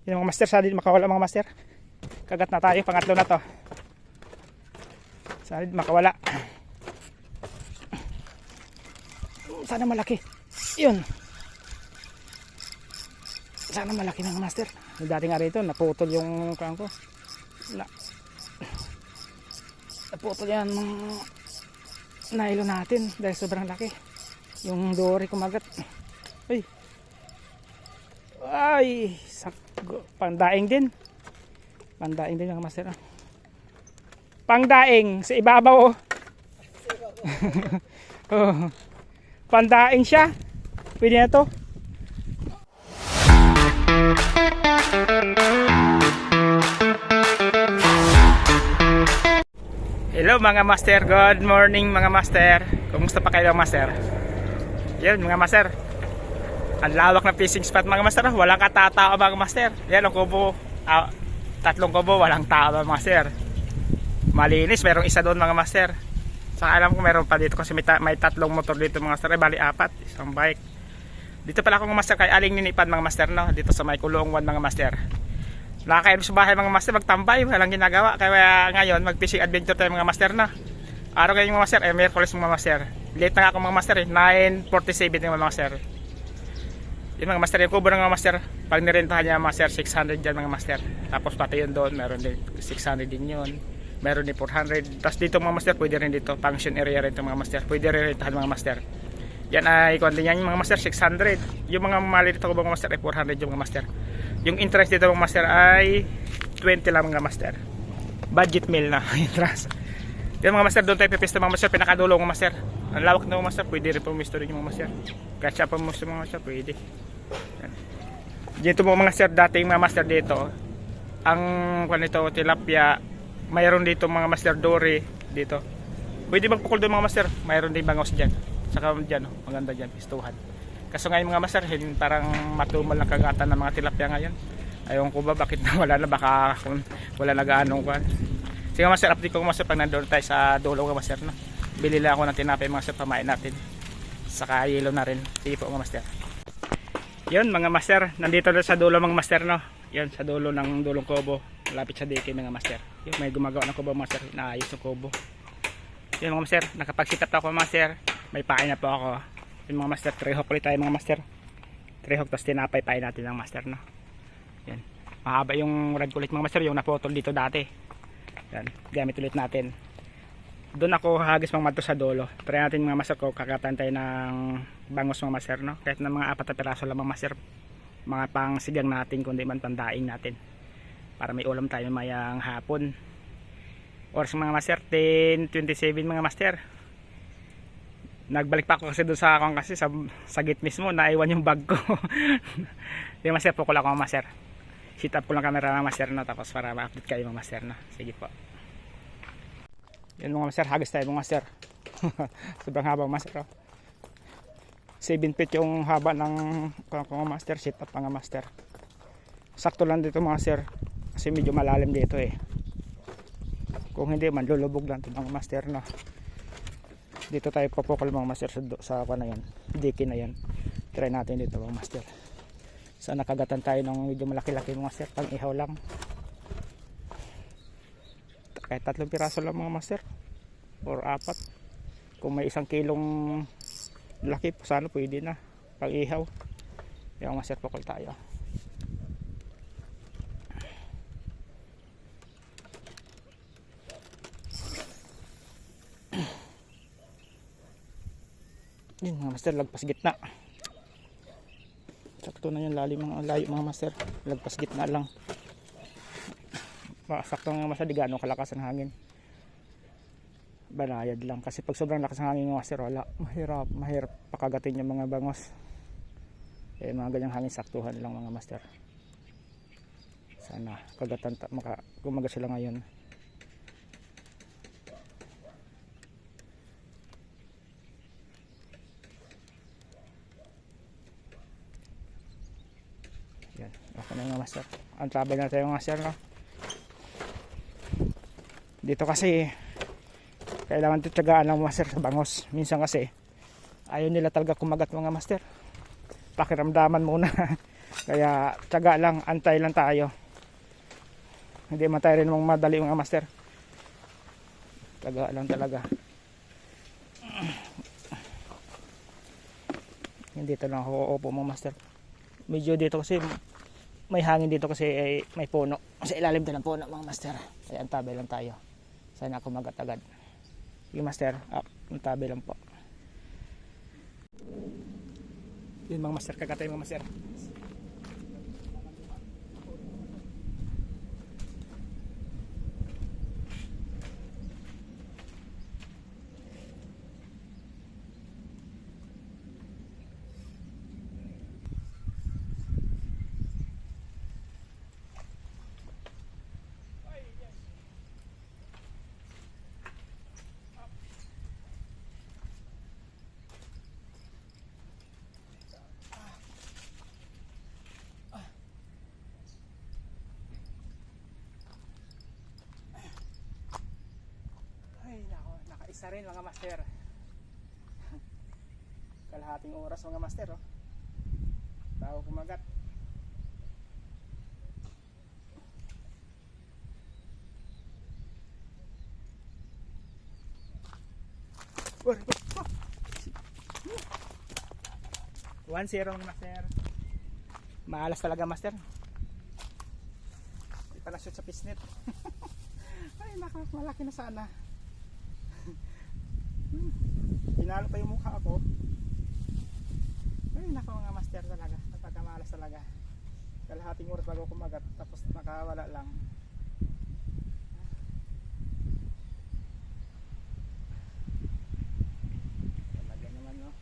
Yung mga master, solid makawala mga master. Kagat na tayo, pangatlo na to. Solid makawala. Sana malaki. Yun. Sana malaki mga master. Yung dati nga rito, naputol yung kang ko. Naputol yan mga nylon natin dahil sobrang laki. Yung dory kumagat. Ay. Ay, pandaing din. Pandaing din mga master. Pangdaing sa ibabaw. Oh. Pandaing siya. Pwede na to. Hello mga master, good morning mga master. Kumusta pa kayo master? Yan mga master, ang lawak na fishing spot mga master. Walang katatao mga master. Yan ang kubo, tatlong kubo, walang tao mga master. Malinis, merong isa doon mga master. Saka alam ko meron pa dito kasi may tatlong motor dito mga master. Bali apat, isang bike. Dito pala ako mga master kay Aling Ninipan mga master, no? Dito sa may Kulong 1 mga master. Nakakain sa bahay mga master, magtambay, walang ginagawa. Kaya ngayon mag-fishing adventure tayo mga master na. Araw ngayon mga master, Miyerkules mga master. Late na nga ako mga master, 9:47 mga master. Yung mga master, yung kubo ng mga master, pag nirentahan niya mga master, 600 dyan mga master. Tapos pati yun doon, meron din 600 din yun. Meron din 400. Tapos dito mga master, pwede rin dito, function area rin ito mga master. Pwede rin rentahan mga master. Yan ay kung din yan yung mga master, 600. Yung mga mali dito ko mga master ay 400 yung mga master. Yung interest dito mga master ay 20 lang mga master. Budget meal na interest. Yung mga master, doon tayo pipista mga master, pinakadulo mga master. Ang lawak na mga master, pwede rin pumisto rin yung mga master. Kahit siya pumisto mga master, pwede. Yan. Dito mga master, dating mga master dito, ang kanito tilapia, mayroon dito mga master dory dito. Pwede magpukol doon mga master, mayroon din bangos dyan. Saka dyan, maganda dyan, pistuhan. Kaso ngayon mga master, parang matumal na kagatan ng mga tilapia ngayon. Ayaw ko ba bakit na wala na, baka wala na gaanong kwan. Sige master, update ko master pag nandoon tayo sa dulo mga master, no? Bili lang ako ng tinapay mga master, pamain natin. Saka yelo na rin. Sige po mga master. Yun mga master, nandito na sa dulo mga master, no? Yan sa dulo ng dulong kubo, malapit sa dike mga master. Yung may gumagawa ng kubo master, inaayos ng kubo. Yun mga master, nakapag-sit up ako mga master. May pain na po ako. Yung mga master, 3 hook ulit tayo mga master. 3 hook, tapos tinapay-pain natin ng master, no? Yan. Mahaba yung rod ulit mga master, yung naputol dito dati. Yan, gamit ulit natin. Doon ako hagis mga mato sa dulo. Try natin mga master ko, kakatan tayo ng bangos mga master, no? Kahit na mga 4 na piraso lang mga master. Mga pang sigang natin, kundi man pandaing natin. Para may ulam tayo mayang hapon. Or sa mga master, 10:27 mga master. Nagbalik pa ako kasi doon sa akong kasi sa gate mismo, naiwan yung bag ko. Yung master, pukul ako mga master. Sit up ko lang camera mga master, no? Tapos para ma-update kayo mga master, no? Sige po. Yan mga master, hagis tayo mga master. Sobrang haba mga master, oh. 7 feet yung haba ng mga master, sit up mga master. Sakto lang dito mga master, kasi medyo malalim dito eh. Kung hindi man, lulubog lang ito mga master, no? Dito tayo papukol mga master sa ako na yan, diki na yan. Try natin dito mga master. Sana nakagatan tayo ng medyo malaki-laki mga master, pang ihaw lang. Kahit 3 piraso lang mga master, or 4. Kung may 1 kilong laki, sana pwede na pang ihaw. Yung master, pukol tayo. Yun mga master, lagpas gitna. Sakto na yung lalim mga layo mga master, lagpas gitna lang. Sakto nga master, di gano'ng kalakas ang hangin. Banayad lang, kasi pag sobrang lakas ng hangin mga master, wala, mahirap pakagatin yung mga bangos. Eh mga ganyang hangin, saktuhan lang mga master. Sana kagatan, kumaga sila ngayon. Yan, ako na yung master. Ang travel na tayo mga master, no? Dito kasi kailangan tiyagaan ng master sa bangos. Minsan kasi ayaw nila talaga kumagat mga master. Pakiramdaman muna. Kaya tiyaga lang, antay lang tayo. Hindi man tayo rin mong madali mga master. Tiyaga lang talaga. Hindi dito lang ako uupo mga master. Medyo dito kasi may hangin dito kasi may puno. Sa ilalim din ng puno mga master. Kaya antabay lang tayo. Sana ako magat-agad. Yung master, antabay lang po. Yun mga master, kagatay mga master. Ay nako, nakaisa rin mga master. Kalahating oras mga master oh. Tao kumagat. Oh. 1-0 mga master. Maalas talaga master. Hindi pa na-shoot sa pisnet. Ay nako, malaki na sana. Pinalo pa yung mukha ako. Ay nako mga master talaga, napagkamalas talaga. Kalahating oras bago kumagat, tapos nakawala lang. Talaga naman no.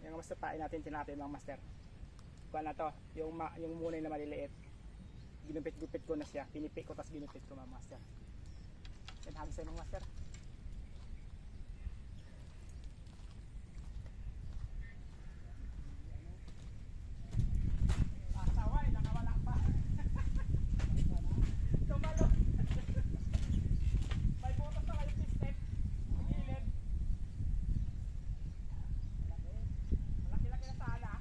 Yung master, pain natin tinapay mga master. Kuha na to, yung munay na maliliit. Ginupit-gupit ko na siya, pinipik ko tapos ginupit ko mga master. Yan hagis sa mga master. Asaway, nakawala pa. Tumalo. May butas na kayo pistet. Gilid. Malaki-laki na sana.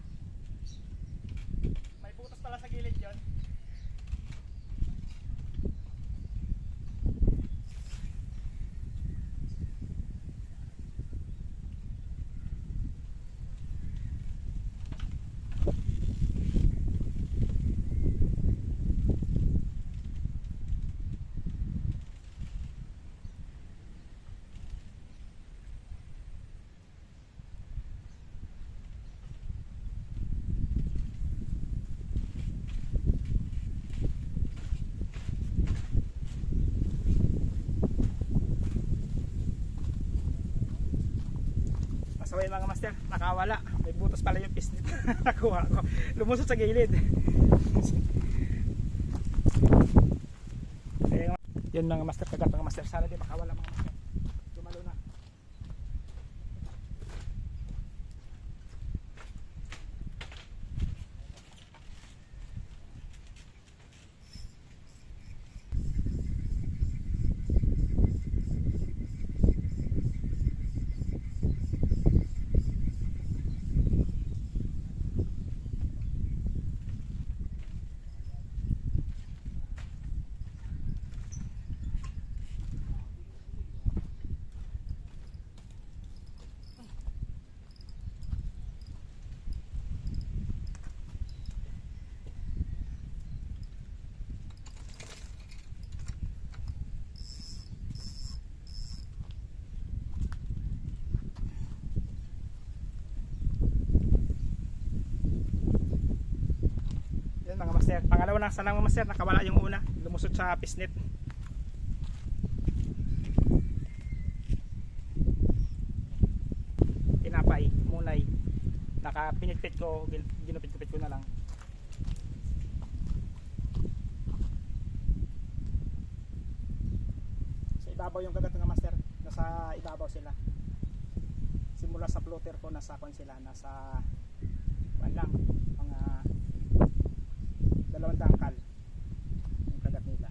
May butas pala sa gilid yun. Pasaway mga master, nakawala. May butas pala yung pisnit. Nakuha ko. Lumusot sa gilid. Yan mga master, kagat mga master. Sana di makawala mga master. Tumalo na. Mga master, pangalawa na sana mga master, nakawala yung una, lumusot sa pisnet. Tinapay, munay, nakapinitpit ko, ginupit-gupit ko na lang. Sa ibabaw yung kagat ng master, nasa ibabaw sila. Simula sa floater ko, nasa kon sila, nasa lang, mga 2 ng dangkal. Yung kagat nila.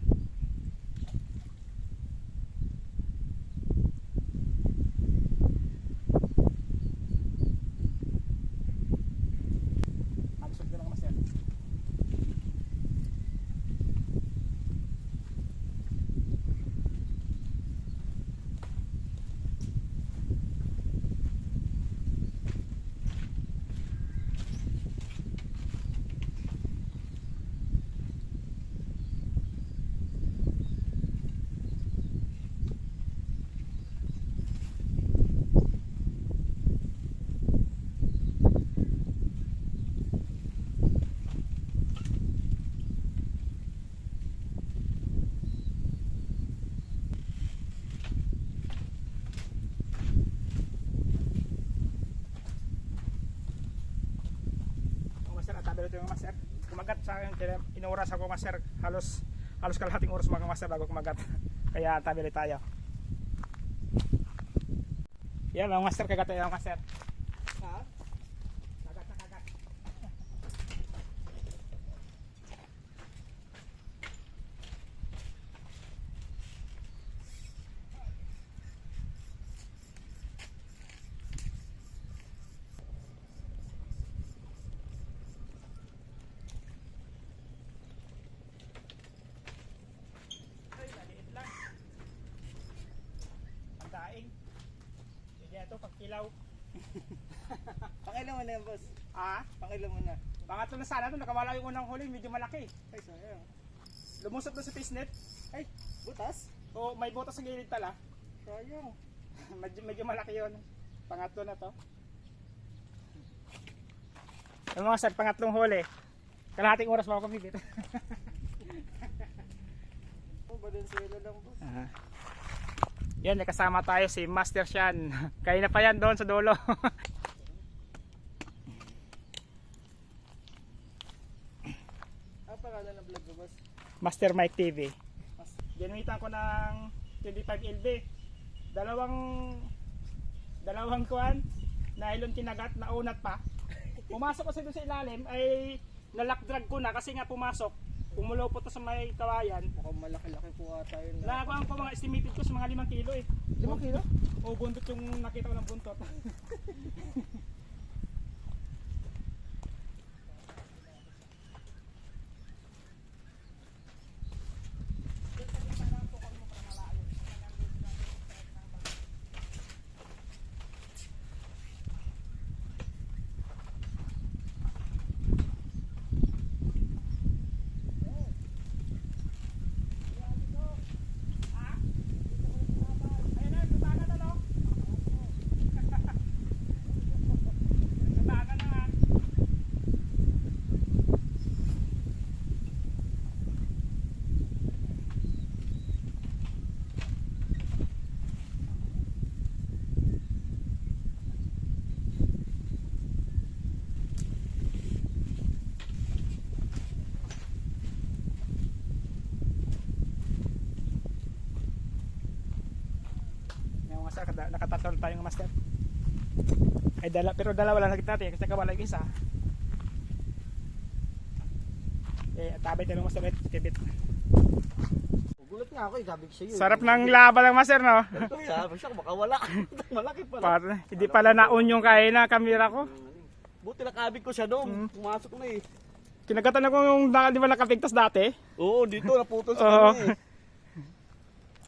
Magsog na mga master. Pero ito yung master, kumagat sa akin, kaya inuoras ako master, halos kalahating oras mga master bago kumagat. Kaya tabili tayo. Yan mga master, kagat tayo mga master. Ha? Kagat na kagat. Daing. Sige ito pagkilaw. Pangilan mo na yan, boss. Ah, Pangilan mo na. pangatlo na sana ito, nakawala yung unang huli, medyo malaki. Ay, sayang. Lumusot na sa fishnet. Ay, butas? O may butas sa gilid pala. Sayang. medyo malaki yun. Pangatlo na to. Yung mga sir, pangatlong huli. Kalahating oras pa ako bibit. Oh, Valenzuela lang, boss. Yan, may kasama tayo si Master Shan. Kaya na pa yan doon sa dulo. Ang pangalan ng vlog mo, boss? Master Mike TV. Ginuhitan ko ng 25 LB. Dalawang kuan, nylon kinagat, naunat pa. Pumasok kasi doon sa ilalim ay nalock drag ko na kasi nga pumasok. Pumulupot na sa may kawayan. Mukhang malaki-laki po ata yun. Nakakuha ko mga estimated ko sa mga 5 kilo eh. 5 kilo? O buntot yung nakita ko ng buntot. Nakatatlo tayong master. Ay pero dalawa lang nakita natin kasi nakawala yung isa. Tabay tayo ng master at kibit. Gulat nga ako, gabig siya yun. Sarap ng laban ng master, no? Sabi siya, makawala. Malaki pala. Hindi pala naon yung kaya na kamera ko. Buti nakabig ko siya doon. Pumasok na eh. Kinagatan ako yung di ba nakapigtas dati. Oo, dito naputol sa kanya eh.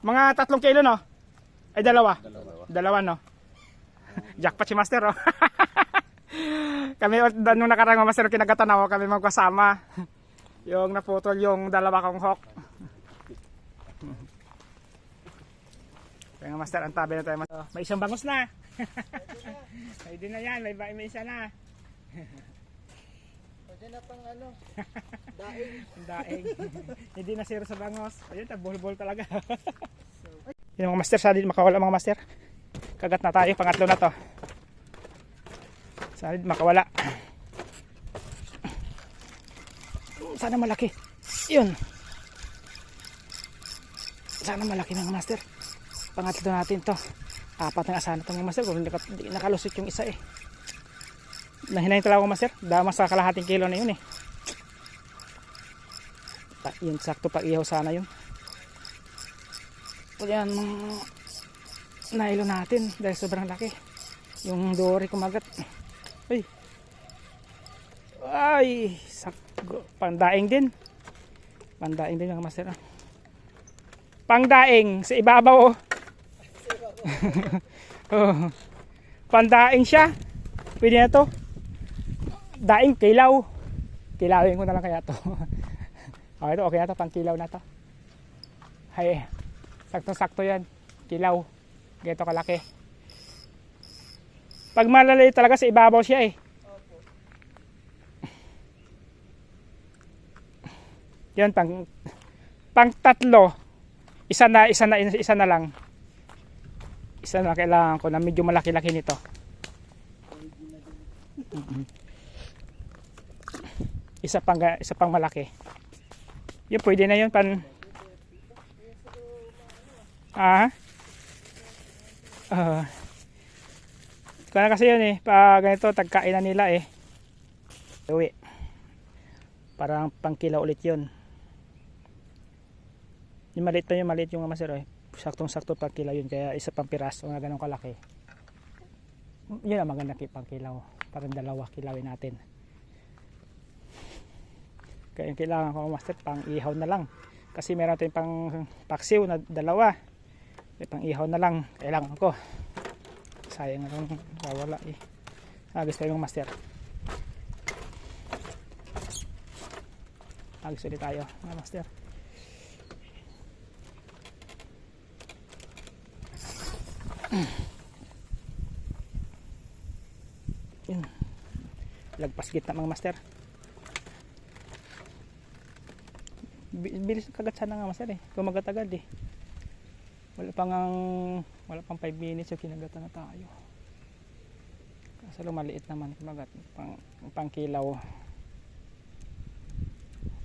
Mga 3 kilo, no? Ay dalawa no? Jackpot si master, oh. Kami nung nakarang master kinagatan ako, kami magkasama. Yung naputol yung dalawa kong hawk. Kaya master, ang tabi na tayo. May isang bangus na. Pwede na yan, may isa na. Pwede na pang ano, daing. Daing. Hindi na zero sa bangus. Ayun, bol talaga. Yung mga master, solid makawala mga master. Kagat na tayo, pangatlo na to. Solid makawala. Sana malaki. Yun. Sana malaki mga master. Pangatlo natin to. 4 na asana to mga master. Kung hindi nakalusot yung isa eh. Nahinayin talaga mga master. Dama sa kalahating kilo na yun eh. Yung sakto pag ihaw sana yun. O yan, nailo natin dahil sobrang laki. Yung dory kumagat. Ay. Ay, pandaing din. Pandaing din mga master. Pangdaing sa ibabaw. Oh. Pandaing siya. Pwede na to. Daing kilaw. Kilawin ko na lang kaya to. Okay to, okay na to, pang kilaw na to. Hay, sakto-sakto yan. Kilaw. Ganito kalaki. Pag malaliit talaga sa ibabaw siya eh. Yan pang tatlo. Isa na lang. Isa na kailangan ko na medyo malaki-laki nito. Isa pang malaki. Yun pwede na yun kaya kasi yun eh, pag ganito tagkainan nila eh. Uwi. Parang pangkilaw ulit yun. Yung maliit yung master eh. Saktong-sakto pangkilaw yun, kaya isa pang piraso na ganun kalaki. Yun ang maganda pangkilaw. Parang dalawa kilawin natin. Kaya yung kailangan ko master pang ihaw na lang. Kasi meron tayong pang paksiw na dalawa. Pang ihaw na lang kailangan ko. Sayang na lang wala eh. Agis kayo master. Agis ulit tayo mga master. Yun. Lagpas gitna mga master. Bilis kagat sana nga master eh. Kumagat agad eh. Wala pang 5 minutes yung kinagatan na tayo. Kasi lumaliit naman kumagat. Pang kilaw.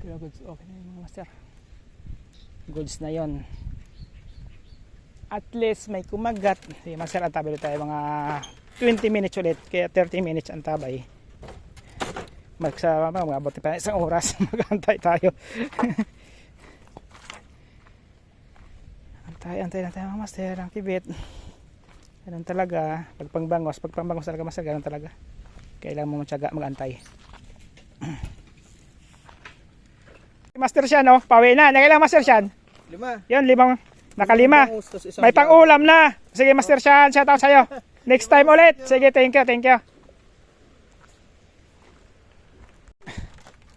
Pero goods okay na yun mga master. Goods na yon. At least may kumagat. Sige master, antabay tayo mga 20 minutes ulit. Kaya 30 minutes antabay. Mag-abot pa isang oras. Mag-antay tayo. Antay na tayo mga master. Ang kibit. Ganun talaga. Pag pangbangos talaga master. Ganun talaga. Kailangan mo matyaga mag-antay. Master siya no? Pawi na. Nakailang master siya? 5. Yun, 5. Nakalima. May pang-ulam na. Sige Master Sean, shout out sa'yo. Next time ulit. Sige, thank you.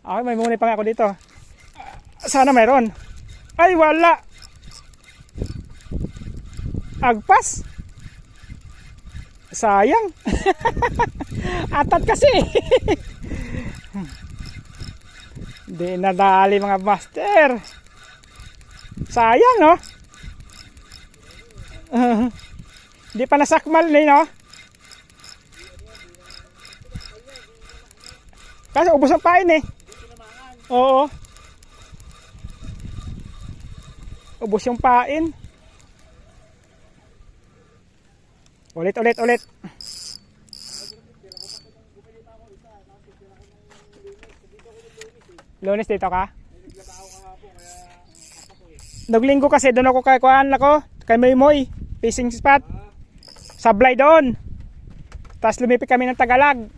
Okay, may muni pa nga ako dito. Sana mayroon. Ay, wala. Agpas. Sayang. Atat kasi. Hindi nadali mga master. Sayang no? Hindi pa nasakmal na no? Kasi ubos ang pain eh. Oo. Ubos yung pain. Ulit. Lunes dito ka? Naglinggo kasi doon ako kay Moymoy fishing spot. Sablay doon. Tapos lumipit kami ng Tagalag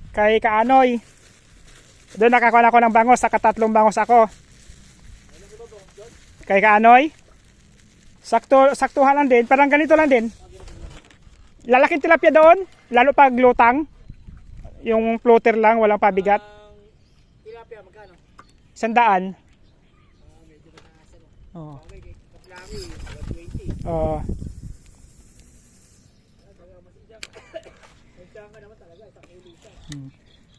kay Kaanoy. Doon nakakuha ako ng bangos, tatlong bangos ako. Kay Kaanoy. Saktuhan lang din, parang ganito lang din. Lalaking tilapia doon, lalo pag lutang. Yung floater lang, walang pabigat. Tilapia magkano? 100. Oh. Oh.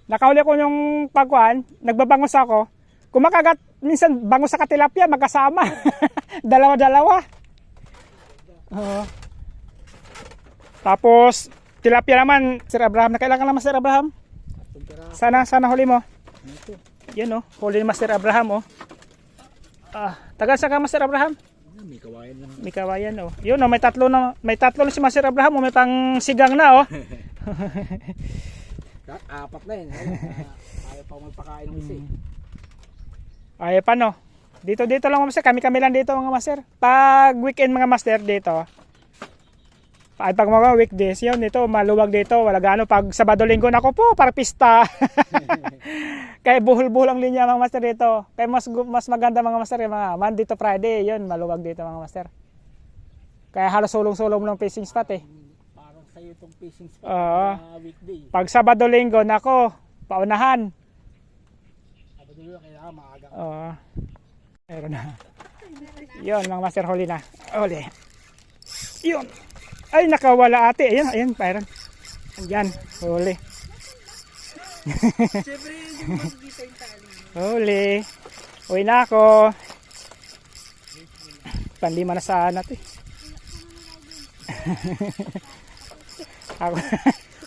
Nakahuli ko yung pagkuhan, nagbabangos ako. Kumakagat, minsan bangus sa tilapia magkasama. Dalawa-dalawa. Tapos tilapia naman, Sir Abraham, nakailangan naman Sir Abraham. Sana huli mo. Yun oh, huli ni Master Abraham oh. Tagal sa ka Master Abraham? May kawayan lang. May kawayan oh. Yun oh, may tatlo na si Master Abraham oh, may pang sigang na oh. Apat na yun. Ayaw pa magpakain ng isa. Ayaw pa no. Dito lang mga master, kami lang dito mga master. Pag weekend mga master dito, ay pag mga weekdays, yun dito, maluwag dito, wala gaano. Pag Sabado Linggo na po, para pista. Kaya buhol-buhol ang linya mga master dito. Kaya mas maganda mga master, yung mga Monday to Friday, yun, maluwag dito mga master. Kaya halos sulong-sulong ng fishing spot eh. Parang sa'yo itong fishing spot Oo. na weekday. Pag Sabado Linggo, nako, paunahan. Sabado Linggo, kailangan maaga. Oo. Meron na. Yun mga master, huli na. Huli. Yun. Ay, nakawala ate. Ayan, ayan, Byron. Andyan, huli. Siyempre, yung magkikita yung tali. Huli. Uwi na ako. Panlima na sana ito. Ako.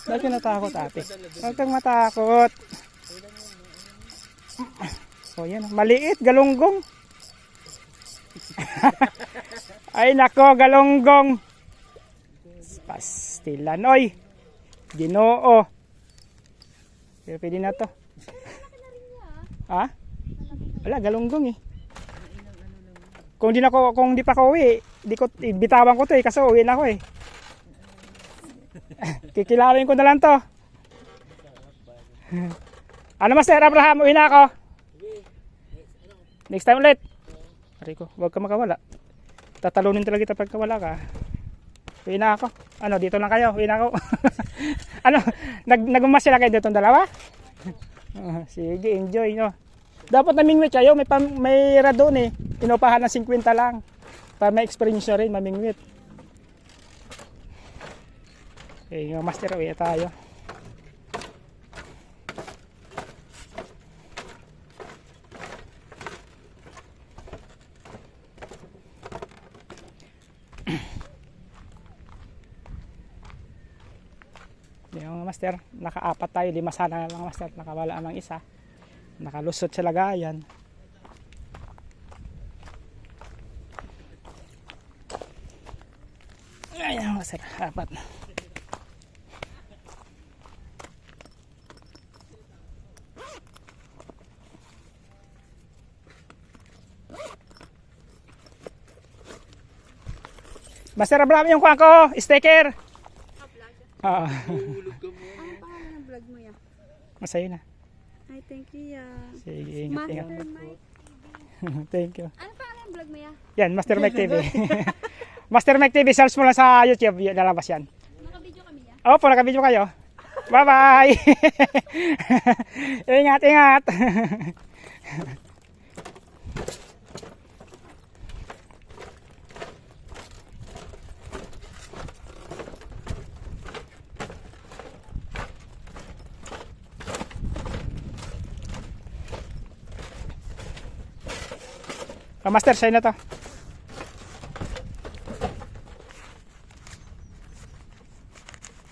Bakit ka natakot ate? Huwag kang matakot. O yan, maliit, galunggong. Ay nako, galunggong. Pastilan, oy. Ginoo. Pero pwede na to. Ha? Wala, galunggong eh. Kung di pa ko uwi, bitawan ko to eh, kasi uwi na ako eh. Kikilawin ko na lang to. Ano Master Abraham, uwi na ako. Next time ulit. Rico, huwag ka makawala. Tatalunin talaga kita pagka wala ka. Uwi na ako. Ano, dito lang kayo. Uwi na ako. Ano, nagmamas sila kayo dito dalawa? Sige, enjoy no. Dapat namingwit kayo. May radon eh. Pinupahan ng 50 lang. Para may experience nyo rin, mamingwit. Okay, master, uwi tayo. Yung master, nakaapat tayo, 5 sana mga master, nakawala ang isa, nakalusot sa lagayan. Ayan master, 4. Master Abraham, yung kuha ko, sticker. Oo. Ano pangalan ng vlog mo yan? Masaya na. Ay, thank you ya. Sige, ingat, ingat. Master Mike. Thank you. Ano pangalan ng vlog mo yan? Yan, Master Mike TV. Master Mike TV, search mo lang sa YouTube, lalabas yan. Nakabidyo kami ya? Opo, nakabidyo kayo. Bye-bye! Ingat, ingat! Master, sa'yo na to.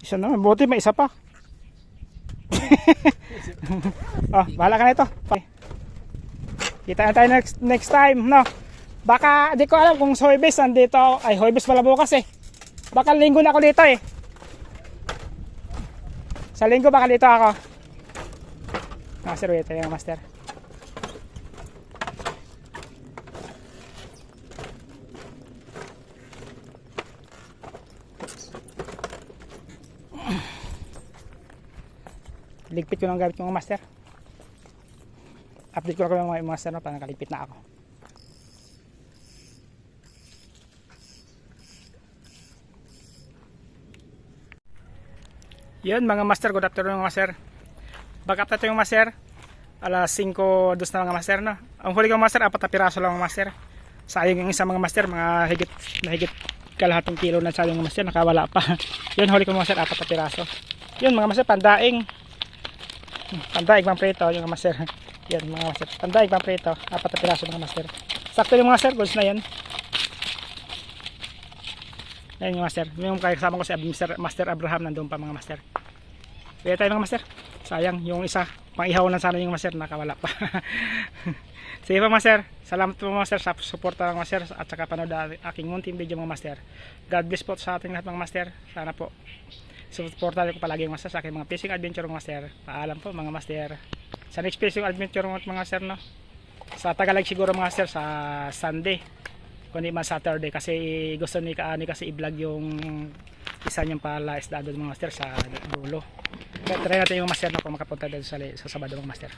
Isa na, buti may isa pa. Oh, bahala ka na ito. Kita na tayo next time, no? Baka, di ko alam kung sa Huwebes nandito. Ay, Huwebes pala bukas eh. Baka linggo na ako dito eh. Sa linggo baka dito ako. Master, wait tayo master. Ligpit ko lang gamit yung master. Update ko lang yung master no, para nakaligpit na ako. Yun mga master, good afternoon mga master. Back up na ito yung master. Alas 5 dos na mga master no. Ang huli kong master, 4 na piraso lang mga master. Sayang yung isa mga master, mga higit kalahatong kilo na sayang mga master, nakawala pa. Yun huli kong master, 4 na piraso. Yun mga master, pandaing pang prito yung mga master. Yan mga master, pandaig pang prito, 4 na piraso mga master. Sakto yung mga master, goods na yan. Yan yung master, yung kasama ko si Master Abraham nandun pa mga master. Kaya tayo mga master, sayang yung isa, pang ihaw lang sana yung master, nakawala pa. Sige pa master, salamat po master sa suporta ng master at saka panood aking munting video mga master. God bless po sa ating lahat mga master, sana po suportahan ko palagi mga master sa aking mga fishing adventure mga master. Paalam po mga master. Sa next fishing adventure mga master no. Sa Tagalog siguro mga master sa Sunday. Kundi man Saturday kasi gusto ni Kaani kasi i-vlog yung isa niyang pala isda doon mga master sa dulo. Kaya try natin yung master na kung makapunta doon sa Sabado mga master.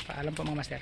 Paalam po mga master.